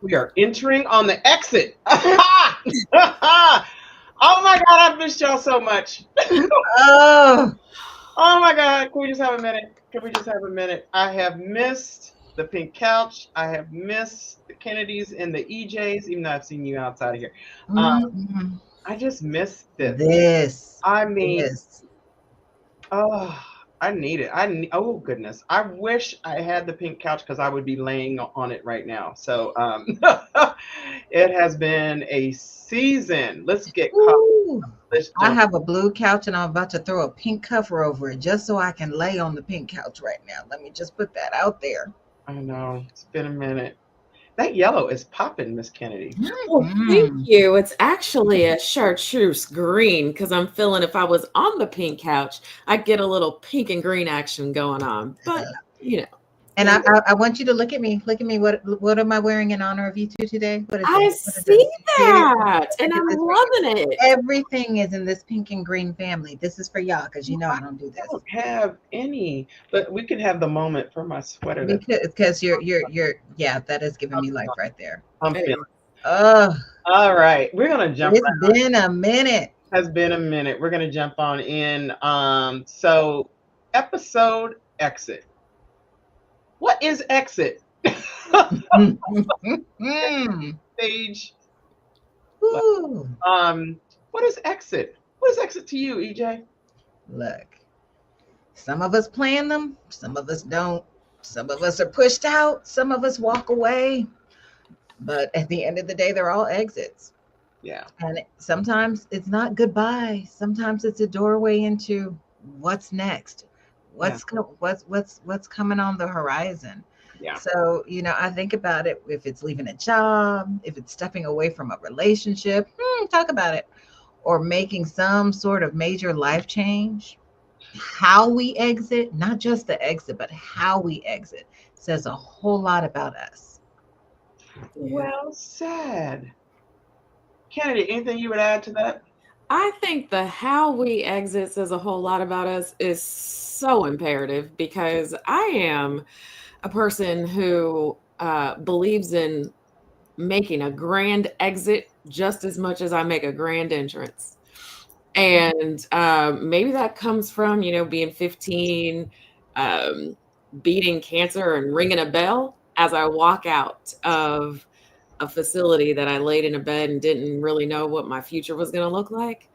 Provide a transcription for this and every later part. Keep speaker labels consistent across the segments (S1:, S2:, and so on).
S1: We are entering on the exit. Oh my God, I've missed y'all so much.
S2: Oh,
S1: Oh my God, can we just have a minute? Can we just have a minute? I have missed the pink couch. I have missed the Kennedys and the EJs, even though I've seen you outside of here. Um,
S2: mm-mm.
S1: I just missed this.
S2: This,
S1: I mean,
S2: this.
S1: oh, I need it. Oh goodness. I wish I had the pink couch because I would be laying on it right now. So it has been a season. Let's get caught.
S2: Ooh,
S1: Let's
S2: I
S1: jump.
S2: have a blue couch and I'm about to throw a pink cover over it just so I can lay on the pink couch right now. Let me just put that out there.
S1: I know it's been a minute. That yellow is popping, Miss Kennedy.
S3: Oh, thank
S2: Mm-hmm.
S3: you. It's actually a chartreuse green because I'm feeling if I was on the pink couch, I'd get a little pink and green action going on. But, you know,
S2: And I want you to look at me. Look at me. What am I wearing in honor of you two today? What is
S3: I
S2: this? What is this?
S3: see
S2: See it?
S3: that
S2: I
S3: and
S2: did
S3: I'm
S2: this for you.
S3: loving it.
S2: Everything is in this pink and green family. This is for y'all because you know I don't do
S1: I
S2: this.
S1: don't have any, but we can have the moment for my sweater. That's
S2: Because you're yeah, that is giving me life right there.
S1: I'm
S3: Hey,
S1: feeling.
S2: Oh,
S1: All right, we're gonna jump.
S2: it's been a minute.
S1: Has been a minute. We're gonna jump on in. So episode exit. What is exit?
S2: Mm.
S1: Stage.
S2: Ooh.
S1: What is exit? What is exit to you, EJ?
S2: Look, some of us plan them, some of us don't. Some of us are pushed out, some of us walk away. But at the end of the day, they're all exits.
S1: Yeah.
S2: And sometimes it's not goodbye. Sometimes it's a doorway into what's next.
S1: Yeah.
S2: What's coming on the horizon.
S1: Yeah.
S2: So, I think about it if it's leaving a job, if it's stepping away from a relationship, talk about it, or making some sort of major life change. How we exit, not just the exit, but how we exit says a whole lot about us.
S3: yeah.
S1: Well said. Kennedy, anything you would add to that?
S3: I think the how we exit says a whole lot about us is so imperative because I am a person who believes in making a grand exit just as much as I make a grand entrance. And maybe that comes from, being 15, um, beating cancer and ringing a bell as I walk out of a facility that I laid in a bed and didn't really know what my future was going to look like.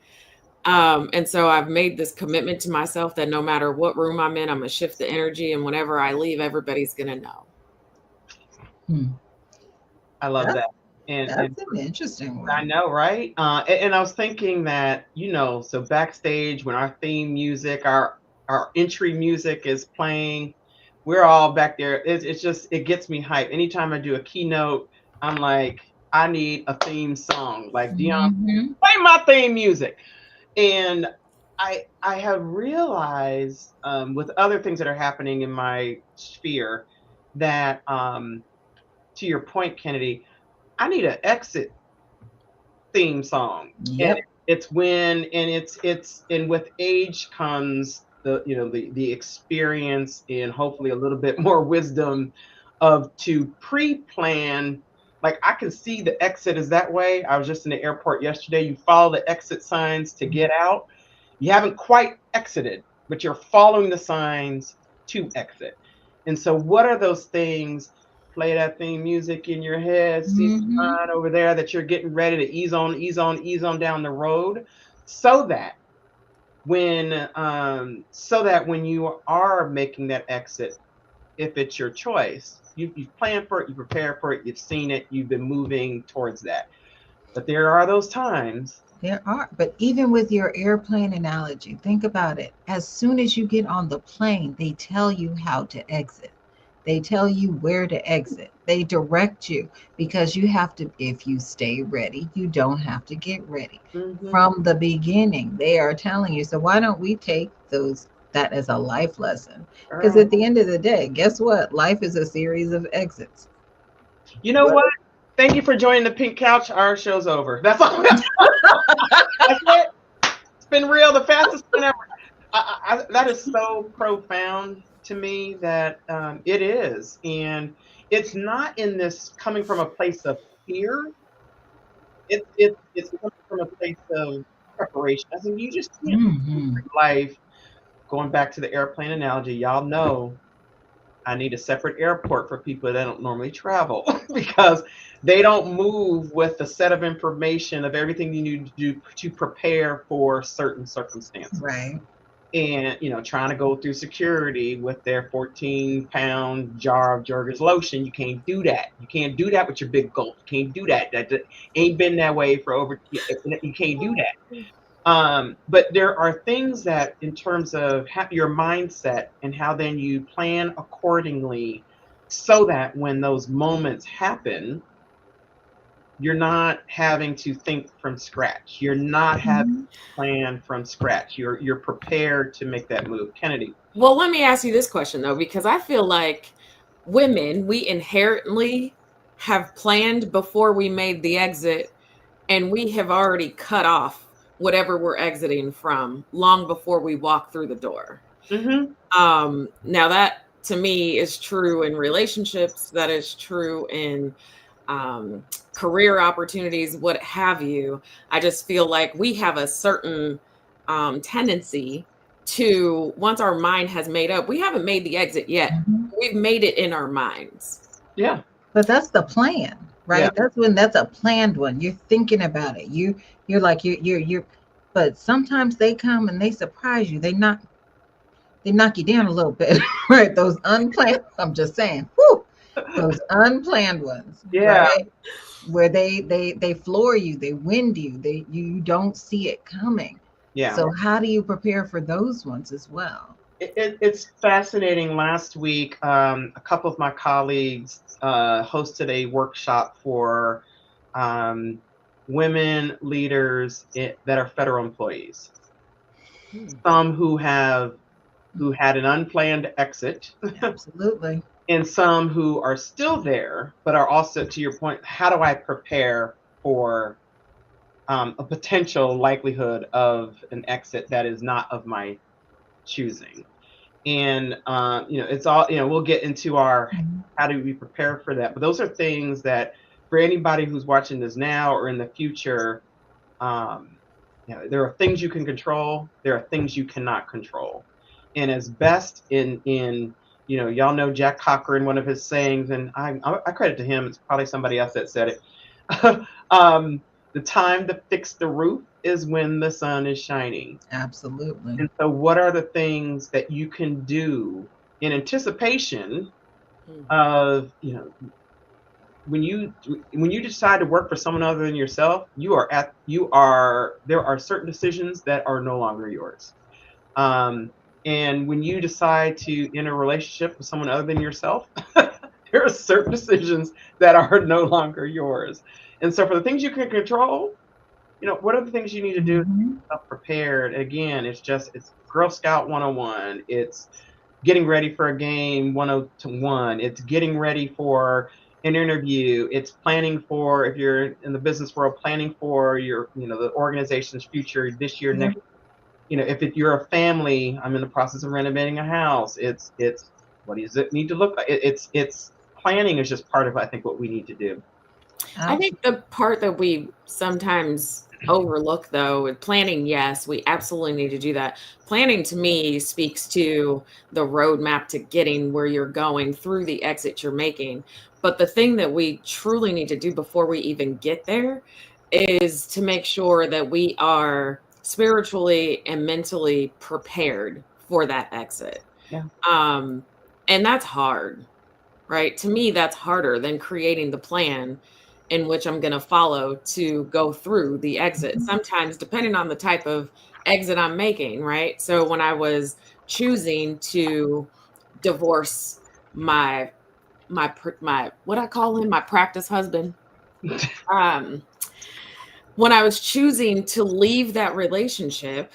S3: And so I've made this commitment to myself that no matter what room I'm in, I'm going to shift the energy. And whenever I leave, everybody's going to know.
S2: Hmm.
S1: I love
S2: That's
S1: that. And
S2: that's an interesting
S1: I
S2: one.
S1: know, right? And I was thinking that, so backstage when our theme music, our entry music is playing, we're all back there. It's just it gets me hyped. Anytime I do a keynote, I'm like, I need a theme song. Like Dion,
S2: Hmm.
S1: play my theme music. And I have realized with other things that are happening in my sphere that to your point, Kennedy, I need an exit theme song. And
S2: Yep.
S1: it's with age comes the experience and hopefully a little bit more wisdom of to pre-plan. Like I can see the exit is that way. I was just in the airport yesterday. You follow the exit signs to get out. You haven't quite exited, but you're following the signs to exit. And so what are those things? Play that theme music in your head, see the
S2: Hmm.
S1: sign over there that you're getting ready to ease on down the road, so that when you are making that exit, if it's your choice, you've planned for it, you prepare for it, you've seen it, you've been moving towards that. But there are those times.
S2: There are, but even with your airplane analogy, think about it. As soon as you get on the plane, they tell you how to exit. They tell you where to exit. They direct you because you have to, if you stay ready, you don't have to get ready.
S1: Mhm.
S2: From the beginning, they are telling you. So why don't we take that as a life lesson? Because
S1: Girl,
S2: at the end of the day, guess what? Life is a series of exits.
S1: you know
S2: What?
S1: what? Thank you for joining the Pink Couch. Our show's over. That's all. That's it. It's been real, the fastest one ever. That is so profound to me that it is. And it's not in this coming from a place of fear. It's coming from a place of preparation. I think you just can't
S2: Hmm.
S1: life. Going back to the airplane analogy, y'all know I need a separate airport for people that don't normally travel because they don't move with a set of information of everything you need to do to prepare for certain circumstances.
S2: Right.
S1: And trying to go through security with their 14-pound jar of Jergens lotion, you can't do that. You can't do that with your big gulp. You can't do that. That ain't been that way for over. You can't do that. But there are things that, in terms of your mindset and how then you plan accordingly, so that when those moments happen, you're not having to think from scratch. You're not having
S2: Mhm.
S1: to plan from scratch. You're prepared to make that move. Kennedy.
S3: Well, let me ask you this question though, because I feel like women, we inherently have planned before we made the exit, and we have already cut off whatever we're exiting from long before we walk through the door.
S1: Mm-hmm.
S3: Now that to me is true in relationships, that is true in career opportunities, what have you. I just feel like we have a certain tendency to, once our mind has made up, we haven't made the exit yet.
S2: Mhm.
S3: We've made it in our minds.
S1: Yeah.
S2: But that's the plan, right?
S1: Yeah.
S2: That's a planned one. You're thinking about it. You're like you're but sometimes they come and they surprise you. They knock you down a little bit, right? Those unplanned, I'm just saying, whew, those unplanned ones,
S1: Yeah.
S2: right? Where they floor you, they wind you, you don't see it coming.
S1: Yeah.
S2: So how do you prepare for those ones as well?
S1: It's fascinating. Last week, a couple of my colleagues hosted a workshop for women leaders that are federal employees. Some who had an unplanned exit,
S2: Absolutely.
S1: and some who are still there, but are also, to your point, how do I prepare for a potential likelihood of an exit that is not of my choosing? And it's all, we'll get into our
S2: Mhm.
S1: how do we prepare for that, but those are things that, for anybody who's watching this now or in the future, there are things you can control, there are things you cannot control. And as best in y'all know Jack Cochran, one of his sayings, and I credit to him, it's probably somebody else that said it. The time to fix the roof is when the sun is shining.
S2: Absolutely.
S1: And so what are the things that you can do in anticipation of, when you decide to work for someone other than yourself, there are certain decisions that are no longer yours. And when you decide to enter a relationship with someone other than yourself, there are certain decisions that are no longer yours. And so for the things you can control, what are the things you need to do to
S2: Mhm.
S1: get yourself prepared? Again, it's Girl Scout 101. It's getting ready for a game 101. It's getting ready for an interview. It's planning for, if you're in the business world, planning for the organization's future this year,
S2: Yeah.
S1: next. If you're a family, I'm in the process of renovating a house. It's what does it need to look like? It's planning is just part of, I think, what we need to do.
S3: I think the part that we sometimes overlook, though, with planning, yes, we absolutely need to do that. Planning to me speaks to the roadmap to getting where you're going through the exit you're making. But the thing that we truly need to do before we even get there is to make sure that we are spiritually and mentally prepared for that exit.
S1: Yeah.
S3: And that's hard, right? To me, that's harder than creating the plan in which I'm going to follow to go through the exit. Sometimes, depending on the type of exit I'm making, right? So when I was choosing to divorce my what I call him, my practice husband, um, when I was choosing to leave that relationship,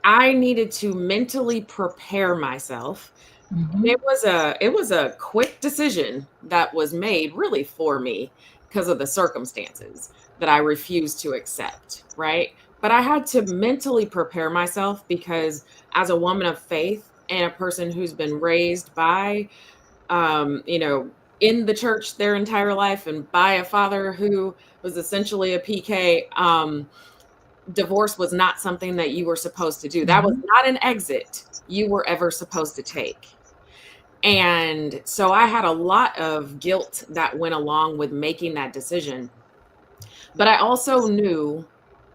S3: I needed to mentally prepare myself.
S2: Mhm.
S3: It was a quick decision that was made really for me because of the circumstances that I refused to accept, right? But I had to mentally prepare myself because as a woman of faith and a person who's been raised by um, you know, in the church their entire life and by a father who was essentially a PK, divorce was not something that you were supposed to do. That was not an exit you were ever supposed to take. And so I had a lot of guilt that went along with making that decision. But I also knew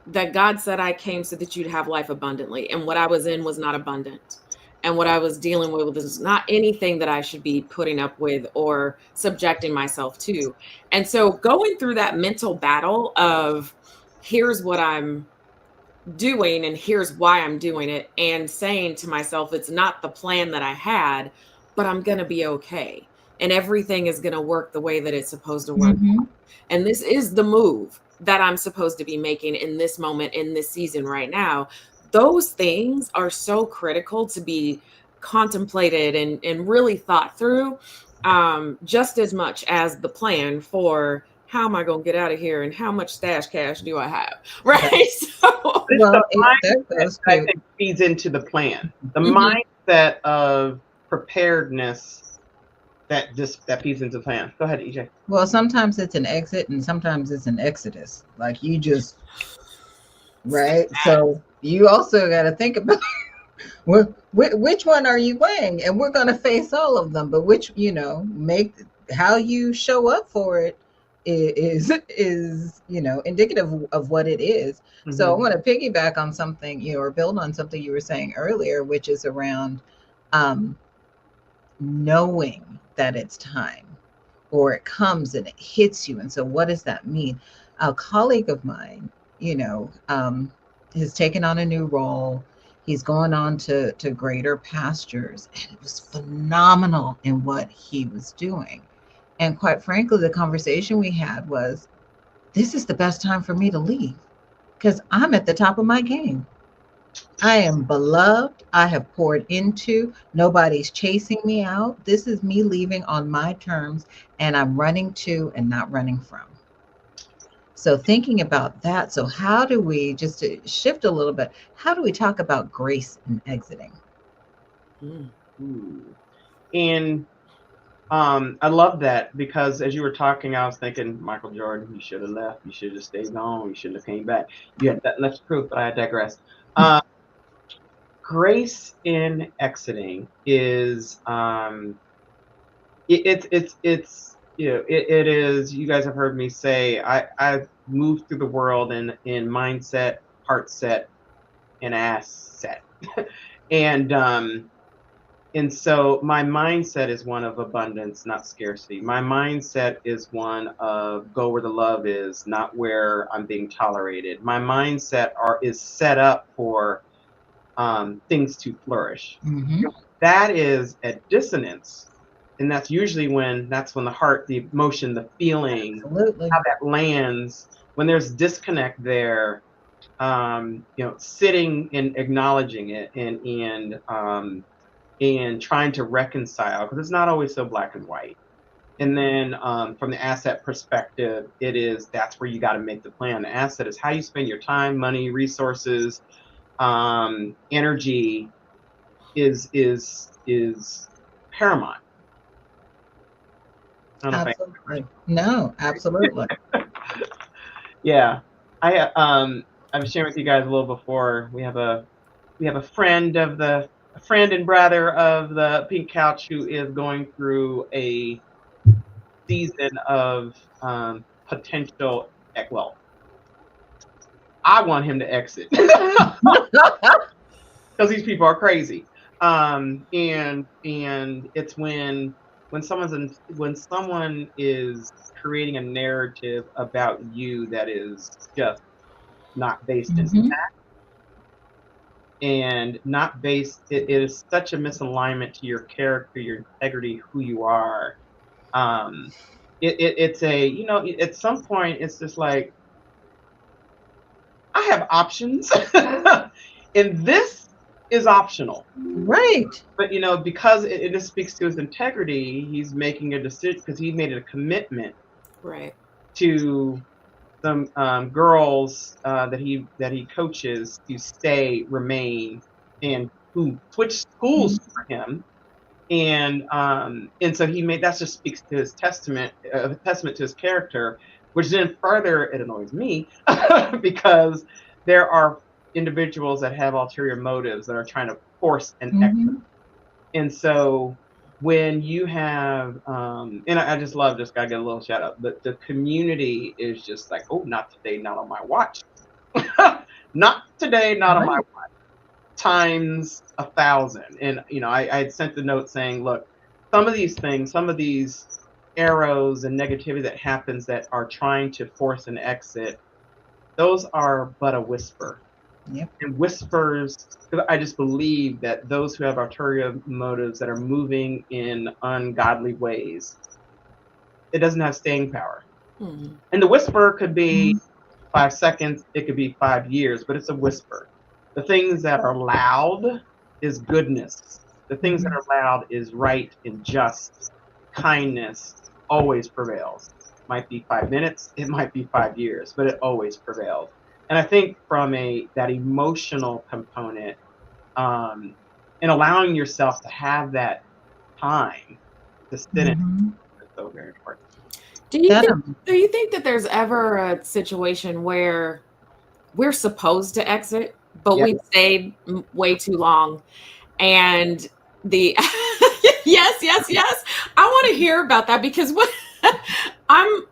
S3: that God said I came so that you'd have life abundantly. And what I was in was not abundant. And what I was dealing with was not anything that I should be putting up with or subjecting myself to. And so going through that mental battle of here's what I'm doing and here's why I'm doing it, and saying to myself, it's not the plan that I had, but I'm going to be okay. And everything is going to work the way that it's supposed to work.
S2: Mhm.
S3: And this is the move that I'm supposed to be making in this moment, in this season right now. Those things are so critical to be contemplated and really thought through, just as much as the plan for how am I going to get out of here and how much stash cash do I have, right? So,
S1: It's
S2: Well,
S1: the
S2: that
S1: mindset
S2: goes
S1: that I
S2: to
S1: think feeds into the plan. The
S3: Mhm.
S1: mindset of preparedness that feeds into the plan. Go ahead, EJ.
S2: well, sometimes it's an exit and sometimes it's an exodus. Like you just
S3: say
S2: right.
S3: that.
S2: So you also got to think about which one are you weighing, and we're going to face all of them. But which make how you show up for it is indicative of what it is. So I
S1: Mhm.
S2: want to piggyback on something or build on something you were saying earlier, which is around um, knowing that it's time or it comes and it hits you. And so, what does that mean? A colleague of mine, has taken on a new role. He's gone on to greater pastures, and it was phenomenal in what he was doing. And quite frankly, the conversation we had was, this is the best time for me to leave because I'm at the top of my game. I am beloved. I have poured into. Nobody's chasing me out. This is me leaving on my terms, and I'm running to and not running from. So, thinking about that, so how do we, just to shift a little bit, how do we talk about grace in exiting?
S3: Mm.
S1: Ooh. And I love that because as you were talking, I was thinking, Michael Jordan, you should have left. You should have stayed home. You shouldn't have came back. You had that left proof, but I digress. Uh, Grace in exiting is it is. You guys have heard me say I've moved through the world in mindset, heart set, and ass set, and so my mindset is one of abundance, not scarcity. My mindset is one of go where the love is, not where I'm being tolerated. My mindset is set up for things to flourish.
S2: Mm-hmm.
S1: That is at dissonance, and that's when the heart, the emotion, the feeling,
S2: Absolutely.
S1: how that lands. When there's disconnect there, sitting and acknowledging it and trying to reconcile because it's not always so black and white. And then from the asset perspective, that's where you got to make the plan. The asset is how you spend your time, money, resources, energy is paramount. I don't know if
S2: Absolutely. No, absolutely.
S1: yeah. I was sharing with you guys a little before. We have a friend and brother of the Pink Couch who is going through a season of potential. Well, I want him to exit because these people are crazy. And it's when someone is creating a narrative about you that is just not based in
S2: Mm-hmm.
S1: and not based. It is such a misalignment to your character, your integrity, who you are. Um, it's a at some point it's just like I have options, and this is optional.
S2: Right.
S1: But because it just speaks to his integrity, he's making a decision because he made a commitment
S3: Right.
S1: to some girls that he coaches to stay, remain, and who switch schools for him. And so he made that just speaks to his testament to his character, which then further it annoys me because there are individuals that have ulterior motives that are trying to force an exit.
S2: Mhm.
S1: And so when you have and I just love, just gotta get a little shout out, the community is just like, oh, not today, not on my watch. Not today, not on my
S2: Right.
S1: watch, times 1,000. And I had sent the note saying, look, some of these things, some of these arrows and negativity that happens that are trying to force an exit, those are but a whisper.
S2: Yep.
S1: And whispers, 'cause I just believe that those who have ulterior motives that are moving in ungodly ways, it doesn't have staying power.
S3: Mhm.
S1: And the whisper could be
S2: Mhm.
S1: 5 seconds, it could be 5 years, but it's a whisper. The things that are loud is goodness. The things that
S2: Mhm.
S1: are loud is right and just. Kindness always prevails. Might be 5 minutes, it might be 5 years, but it always prevails. And I think from that emotional component, um, and allowing yourself to have that time to sit in
S2: Mhm.
S1: is so very important.
S3: Do you
S2: That
S3: think do you think that there's ever a situation where we're supposed to exit, but
S1: Yeah.
S3: we've stayed way too long? And the yes, yes, yes. I want to hear about that because what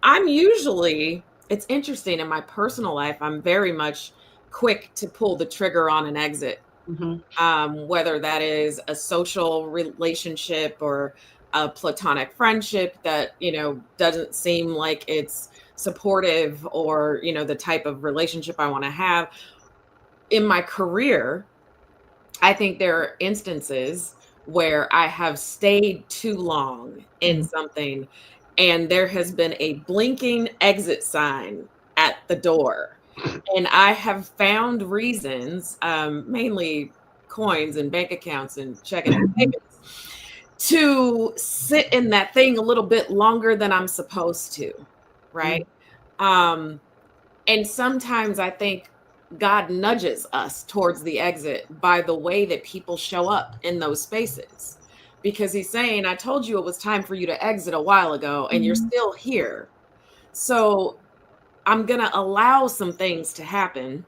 S3: I'm usually, it's interesting in my personal life, I'm very much quick to pull the trigger on an exit.
S1: Hmm.
S3: Whether that is a social relationship or a platonic friendship that, doesn't seem like it's supportive or, the type of relationship I want to have. In my career, I think there are instances where I have stayed too long in
S2: Mhm.
S3: something and there has been a blinking exit sign at the door. And I have found reasons, mainly coins and bank accounts and checking and
S2: Mhm.
S3: savings, to sit in that thing a little bit longer than I'm supposed to, right? Um, and sometimes I think God nudges us towards the exit by the way that people show up in those spaces. Because he's saying, I told you it was time for you to exit a while ago, and you're
S2: Mhm.
S3: still here. So I'm going to allow some things to happen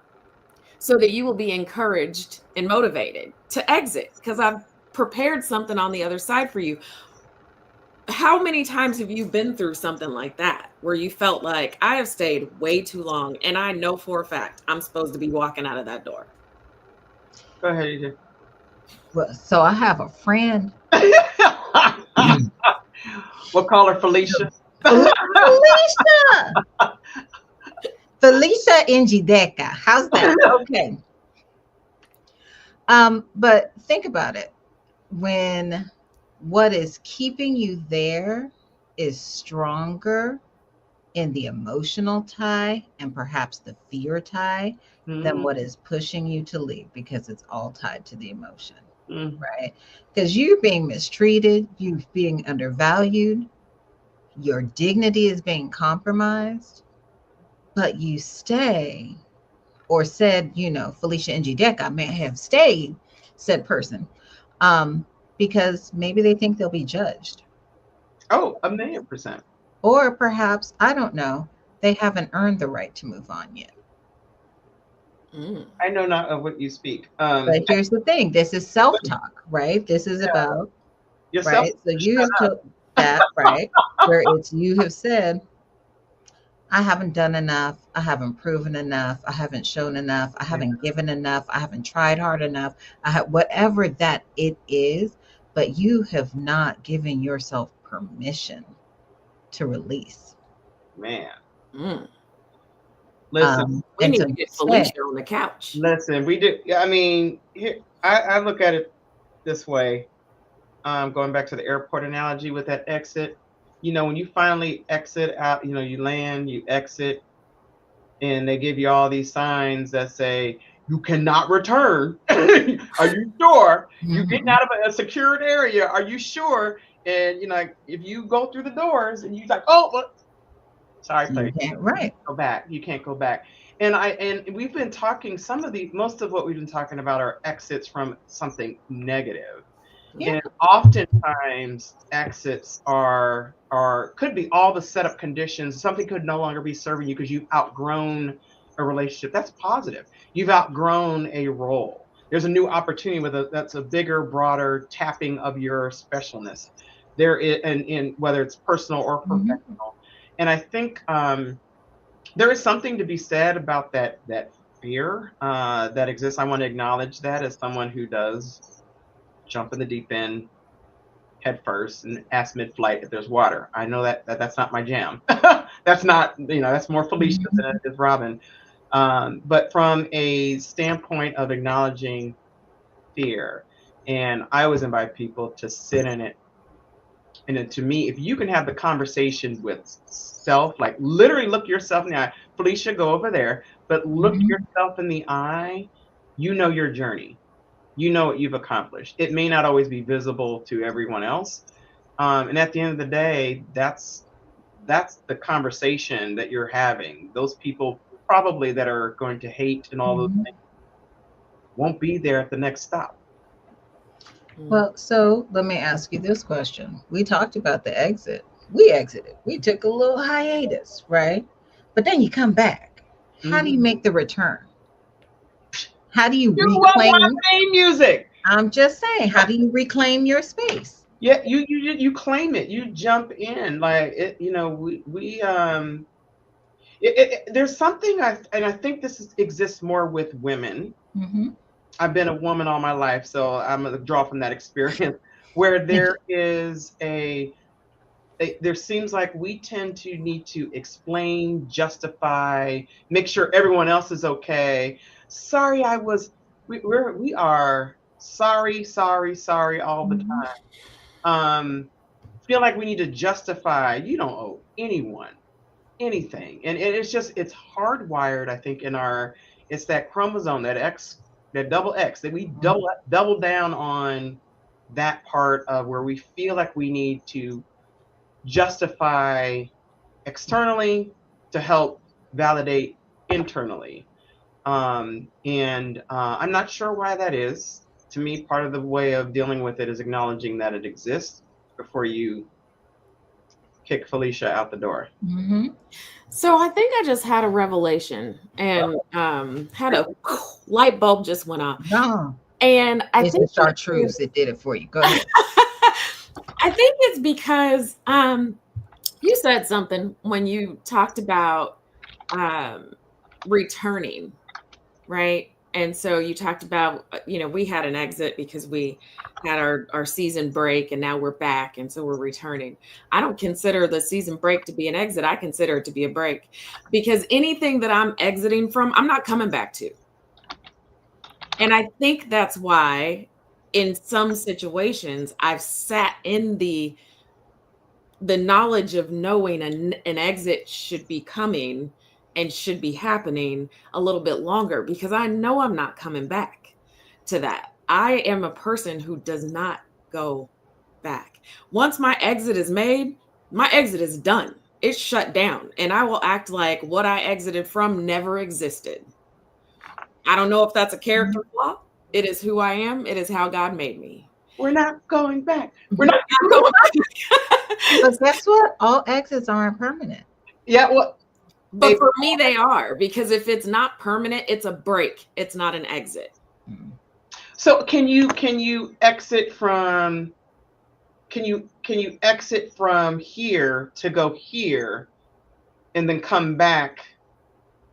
S3: so that you will be encouraged and motivated to exit because I've prepared something on the other side for you. How many times have you been through something like that where you felt like I have stayed way too long and I know for a fact I'm supposed to be walking out of that door?
S1: Go ahead, AJ.
S2: Well, so I have a friend,
S1: We'll call her Felicia.
S2: Felicia. Felicia Njideka. How's that? Okay. But think about it. When what is keeping you there is stronger in the emotional tie and perhaps the fear tie than
S1: Mm,
S2: what is pushing you to leave because it's all tied to the emotion,
S1: mm,
S2: right? Because you're being mistreated, you're being undervalued, your dignity is being compromised, but you stay or said, Felicia Njideka may have stayed, said person, um, because maybe they think they'll be judged.
S1: oh, 1,000,000%.
S2: Or perhaps, I don't know, they haven't earned the right to move on yet.
S3: Mm.
S1: I know not of what you speak.
S2: But here's the thing, this is self talk, right? This is about,
S1: Yourself.
S2: right? So you have told that, right? Where it's you have said, I haven't done enough. I haven't proven enough. I haven't shown enough. I
S1: Yeah.
S2: haven't given enough. I haven't tried hard enough. I have whatever that it is, but you have not given yourself permission to release.
S1: Man,
S3: Mm.
S1: listen,
S3: We
S2: And
S3: need
S2: so
S3: to
S2: you
S3: get
S2: say,
S3: Felicia on the couch.
S1: listen. We do. Yeah, I mean, here I look at it this way. Going back to the airport analogy with that exit. When you finally exit out, you land, you exit, and they give you all these signs that say you cannot return. Are you sure? You're getting
S2: mhm,
S1: out of a secured area. Are you sure? And like, if you go through the doors and you're like, oh, well, sorry,
S2: you
S1: please
S2: can't, right.
S1: go back. You can't go back. And we've been talking. Most of what we've been talking about are exits from something negative.
S2: Yeah.
S1: And oftentimes exits are could be all the setup conditions. Something could no longer be serving you because you've outgrown a relationship. That's positive. You've outgrown a role. There's a new opportunity that's a bigger, broader tapping of your specialness. There is, in whether it's personal or
S2: Mhm.
S1: professional. And I think there is something to be said about that fear that exists. I want to acknowledge that as someone who does jump in the deep end head first and ask mid-flight if there's water. I know that's not my jam. That's not, that's more Felicia than it is Robin. But from a standpoint of acknowledging fear, and I always invite people to sit in it. And then to me, if you can have the conversation with self, like literally look yourself in the eye, Felicia, go over there, but look
S2: Mhm.
S1: yourself in the eye, you know your journey. You know what you've accomplished. It may not always be visible to everyone else. And at the end of the day, that's the conversation that you're having. Those people probably that are going to hate and all those
S2: Mhm.
S1: things won't be there at the next stop.
S2: Well, so let me ask you this question. We talked about the exit. We exited. We took a little hiatus, right? But then you come back. How do you
S1: Mhm.
S2: make the return? How do you
S1: You love my
S2: reclaim?
S1: theme music.
S2: I'm just saying, how do you reclaim your space?
S1: Yeah, you claim it. You jump in like it. There's something and I think exists more with women.
S2: Mm-hmm.
S1: I've been a woman all my life, so I'm gonna draw from that experience where there is there seems like we tend to need to explain, justify, make sure everyone else is okay. Sorry, we are sorry all the
S2: Mhm.
S1: time. Feel like we need to justify. You don't owe anyone anything, and it's hardwired. I think it's that chromosome, that X, that double X, that we double down on that part of where we feel like we need to justify externally to help validate internally. And I'm not sure why that is. To me, part of the way of dealing with it is acknowledging that it exists before you kick Felicia out the door.
S2: Mm-hmm.
S3: So I think I just had a revelation and had a light bulb just went off.
S2: No,
S3: And I
S2: it's
S3: think
S2: the chartreuse that did it for you. Go ahead.
S3: I think it's because you said something when you talked about returning, right? And so you talked about, we had an exit because we had our season break and now we're back. And so we're returning. I don't consider the season break to be an exit. I consider it to be a break because anything that I'm exiting from, I'm not coming back to. And I think that's why in some situations I've sat in the knowledge of knowing an exit should be coming and should be happening a little bit longer because I know I'm not coming back to that. I am a person who does not go back. Once my exit is made, my exit is done. It's shut down. And I will act like what I exited from never existed. I don't know if that's a character flaw. It is who I am. It is how God made me.
S1: We're not going back. We're not
S3: going
S2: But guess what? All exits aren't permanent.
S1: Yeah, well,
S3: but for me, they are, because if it's not permanent, it's a break. It's not an exit.
S1: So can you exit from can you exit from here to go here and then come back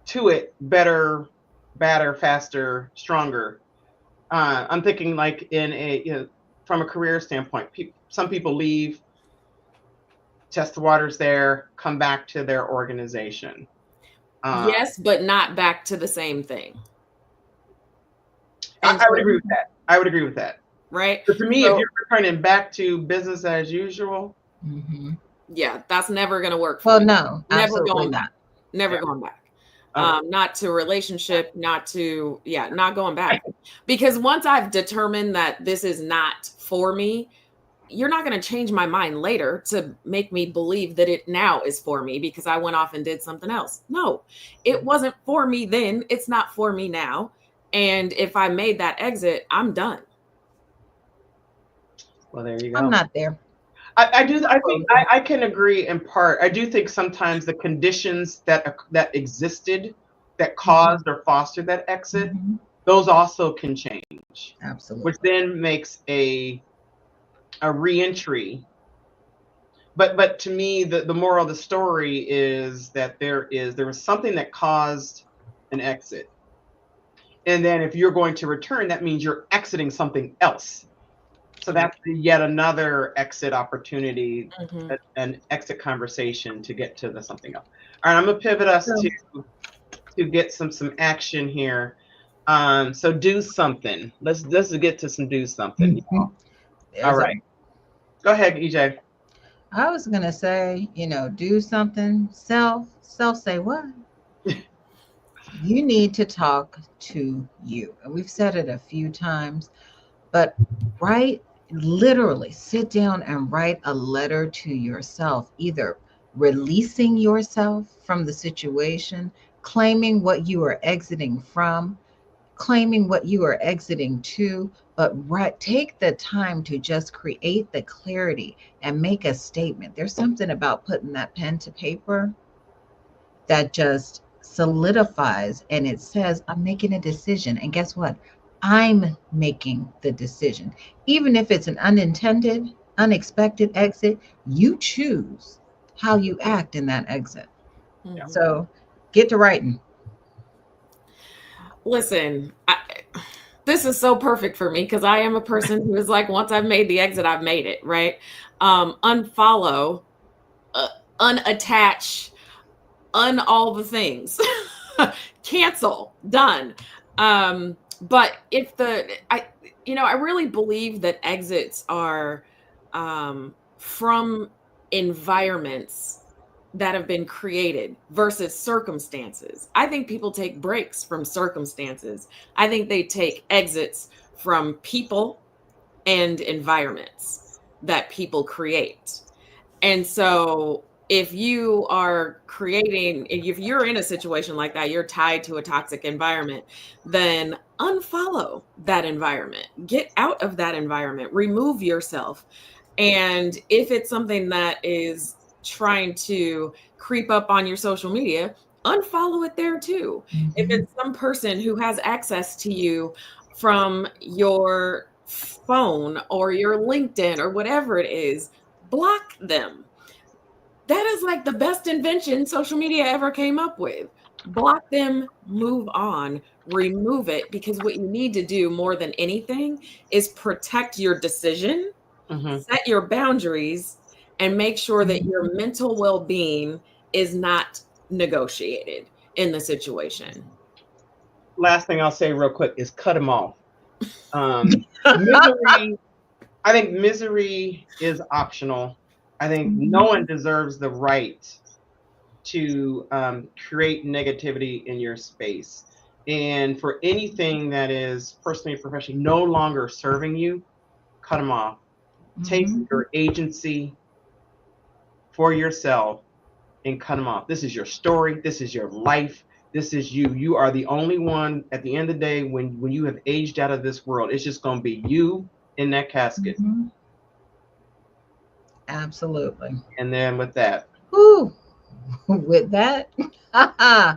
S1: to it better, badder, faster, stronger? I'm thinking like in from a career standpoint, some people leave, test the waters there, come back to their organization.
S3: Yes, but not back to the same thing.
S1: I would agree with that. I would agree with that.
S3: Right.
S1: But to me, if you're returning back to business as usual,
S3: yeah, that's never going to work.
S2: Well,
S3: me.
S2: no,
S3: never
S2: not.
S3: going back. Never going back. Not to relationship, not going back. Because once I've determined that this is not for me, you're not going to change my mind later to make me believe that it now is for me because I went off and did something else. No, it wasn't for me then. It's not for me now. And if I made that exit, I'm done.
S1: Well, there you go.
S2: I'm not there.
S1: I do. I think I can agree in part. I do think sometimes the conditions that existed that caused or fostered that exit, those also can change.
S2: Absolutely.
S1: Which then makes a reentry. But to me, the moral of the story is that there was something that caused an exit. And then if you're going to return, that means you're exiting something else. So that's yet another exit opportunity, an exit conversation to get to the something else. All right, I'm gonna pivot us to get some action here. So do something. Let's get to some do something. All right. Go ahead, EJ.
S2: I was gonna say, do something. Self say what? You need to talk to you. And we've said it a few times, but literally sit down and write a letter to yourself, either releasing yourself from the situation, claiming what you are exiting from, claiming what you are exiting to, but take the time to just create the clarity and make a statement. There's something about putting that pen to paper that just solidifies, and it says, I'm making a decision. And guess what? I'm making the decision. Even if it's an unintended, unexpected exit, you choose how you act in that exit. So get to writing.
S3: Listen, this is so perfect for me because I am a person who is like, once I've made the exit, I've made it, right? Unfollow, unattach, all the things, cancel, done. But if I really believe that exits are from environments that have been created versus circumstances. I think people take breaks from circumstances. I think they take exits from people and environments that people create. And so if you are if you're in a situation like that, you're tied to a toxic environment, then unfollow that environment, get out of that environment, remove yourself. And if it's something that is trying to creep up on your social media, unfollow it there too. If it's some person who has access to you from your phone or your LinkedIn or whatever it is, block them. That is like the best invention social media ever came up with. Block them, move on, remove it, because what you need to do more than anything is protect your decision, set your boundaries, and make sure that your mental well-being is not negotiated in the situation.
S1: Last thing I'll say real quick is cut them off. Misery, I think misery is optional. I think no one deserves the right to create negativity in your space. And for anything that is personally and professionally no longer serving you, cut them off. Take your agency for yourself and cut them off. This is your story. This is your life. This is you. You are the only one at the end of the day when you have aged out of this world. It's just going to be you in that casket.
S2: Absolutely.
S1: And then with that.
S2: With that, I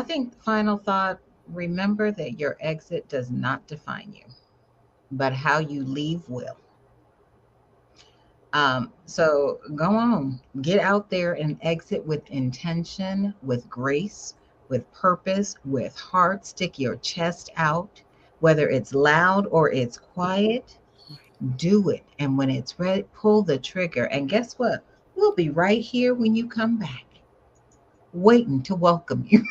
S2: think the final thought, remember that your exit does not define you, but how you leave will. So go on, get out there and exit with intention, with grace, with purpose, with heart. Stick your chest out, whether it's loud or it's quiet, do it. And when it's ready, pull the trigger. And guess what? We'll be right here when you come back, waiting to welcome you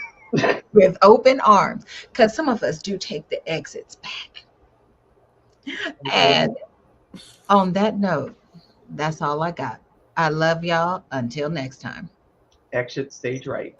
S2: with open arms, because some of us do take the exits back. And on that note, that's all I got. I love y'all. Until next time.
S1: Exit stage right.